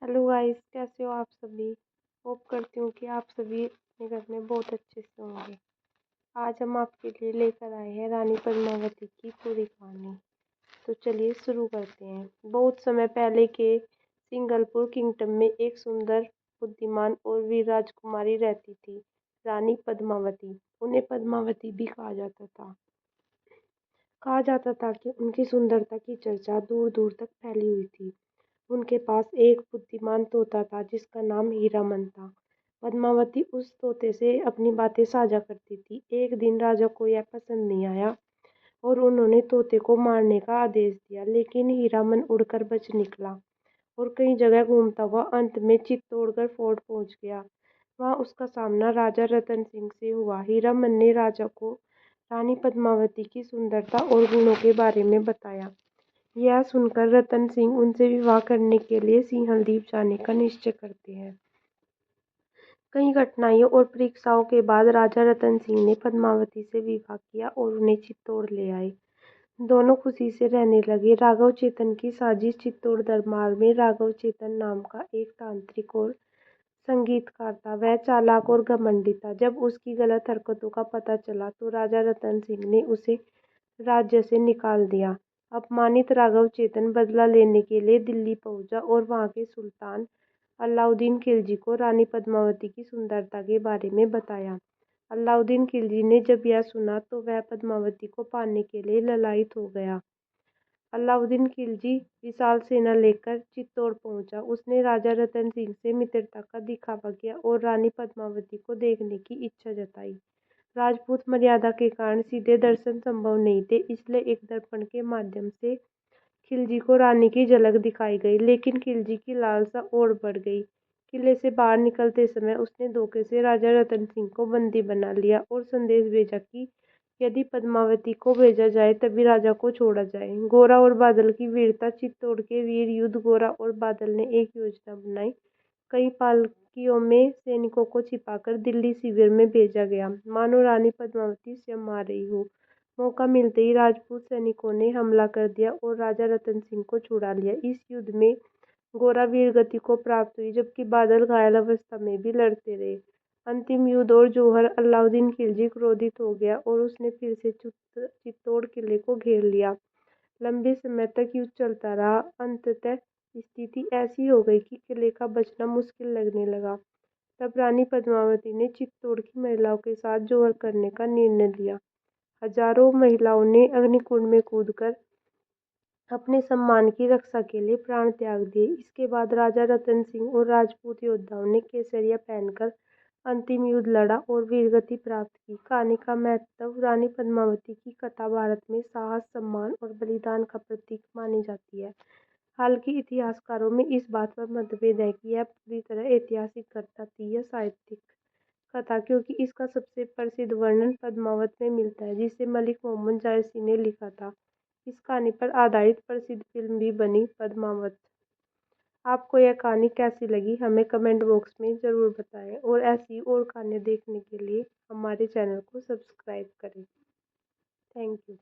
Hello guys, कैसे हो आप सभी। होप करती हूँ कि आप सभी अपने घर में बहुत अच्छे से होंगे। आज हम आपके लिए लेकर आए हैं रानी पद्मावती की पूरी कहानी। तो चलिए शुरू करते हैं। बहुत समय पहले के सिंगलपुर किंगडम में एक सुंदर, बुद्धिमान और वीर राजकुमारी रहती थी, रानी पद्मावती। उन्हें पद्मावती भी कहा जाता था कि उनकी सुंदरता की चर्चा दूर दूर तक फैली हुई थी। उनके पास एक बुद्धिमान तोता था जिसका नाम हीरामन था। पद्मावती उस तोते से अपनी बातें साझा करती थी। एक दिन राजा को यह पसंद नहीं आया और उन्होंने तोते को मारने का आदेश दिया, लेकिन हीरामन उड़कर बच निकला और कई जगह घूमता हुआ अंत में चित्तौड़गढ़ फोर्ट पहुंच गया। वहां उसका सामना राजा रतन सिंह से हुआ। हीरामन ने राजा को रानी पद्मावती की सुंदरता और गुणों के बारे में बताया। यह सुनकर रतन सिंह उनसे विवाह करने के लिए सिंहलदीप जाने का निश्चय करते हैं। कई कठिनाइयों और परीक्षाओं के बाद राजा रतन सिंह ने पद्मावती से विवाह किया और उन्हें चित्तौड़ ले आए। दोनों खुशी से रहने लगे। राघव चेतन की साजिश। चित्तौड़ दरबार में राघव चेतन नाम का एक तांत्रिक और संगीतकार था। वह चालाक और घमंडी था। जब उसकी गलत हरकतों का पता चला तो राजा रतन सिंह ने उसे राज्य से निकाल दिया। अपमानित राघव चेतन बदला लेने के लिए दिल्ली पहुंचा और वहां के सुल्तान अलाउद्दीन खिलजी को रानी पद्मावती की सुंदरता के बारे में बताया। अलाउद्दीन खिलजी ने जब यह सुना तो वह पद्मावती को पाने के लिए ललायित हो गया। अलाउद्दीन खिलजी विशाल सेना लेकर चित्तौड़ पहुंचा। उसने राजा रतन सिंह से मित्रता का दिखावा किया और रानी पद्मावती को देखने की इच्छा जताई। राजपूत मर्यादा के कारण सीधे दर्शन संभव नहीं थे, इसलिए एक दर्पण के माध्यम से खिलजी को रानी की झलक दिखाई गई, लेकिन खिलजी की लालसा और बढ़ गई। किले से बाहर निकलते समय उसने धोखे से राजा रतन सिंह को बंदी बना लिया और संदेश भेजा कि यदि पद्मावती को भेजा जाए तभी राजा को छोड़ा जाए। गोरा और बादल की वीरता। चित्तौड़ के वीर युद्ध। गोरा और बादल ने एक योजना बनाई। कई पालकियों में सैनिकों को छिपाकर दिल्ली शिविर में भेजा गया, मानो रानी पद्मावती स्वयं आ रही हो। मौका मिलते ही राजपूत सैनिकों ने हमला कर दिया और राजा रतन सिंह को छुड़ा लिया। इस युद्ध में गोरा वीरगति को प्राप्त हुई, जबकि बादल घायल अवस्था में भी लड़ते रहे। अंतिम युद्ध और जौहर। अलाउद्दीन खिलजी क्रोधित हो गया और उसने फिर से चित्तौड़ किले को घेर लिया। लंबे समय तक युद्ध चलता रहा। अंततः स्थिति ऐसी हो गई कि किले का बचना मुश्किल लगने लगा। तब रानी पद्मावती ने चित्तौड़ की महिलाओं के साथ जौहर करने का निर्णय लिया। हजारों महिलाओं ने अग्निकुंड में कूदकर अपने सम्मान की रक्षा के लिए प्राण त्याग दिए। इसके बाद राजा रतन सिंह और राजपूत योद्धाओं ने केसरिया पहनकर अंतिम युद्ध लड़ा और वीरगति प्राप्त की। कहानी का महत्व। रानी पद्मावती की कथा भारत में साहस, सम्मान और बलिदान का प्रतीक मानी जाती है। हालांकि इतिहासकारों में इस बात पर मतभेद है कि यह पूरी तरह ऐतिहासिक घटना थी या साहित्यिक कथा, क्योंकि इसका सबसे प्रसिद्ध वर्णन पद्मावत में मिलता है, जिसे मलिक मोहम्मद जायसी ने लिखा था। इस कहानी पर आधारित प्रसिद्ध फिल्म भी बनी, पद्मावत। आपको यह कहानी कैसी लगी हमें कमेंट बॉक्स में ज़रूर बताएं और ऐसी और कहानियाँ देखने के लिए हमारे चैनल को सब्सक्राइब करें। Thank you.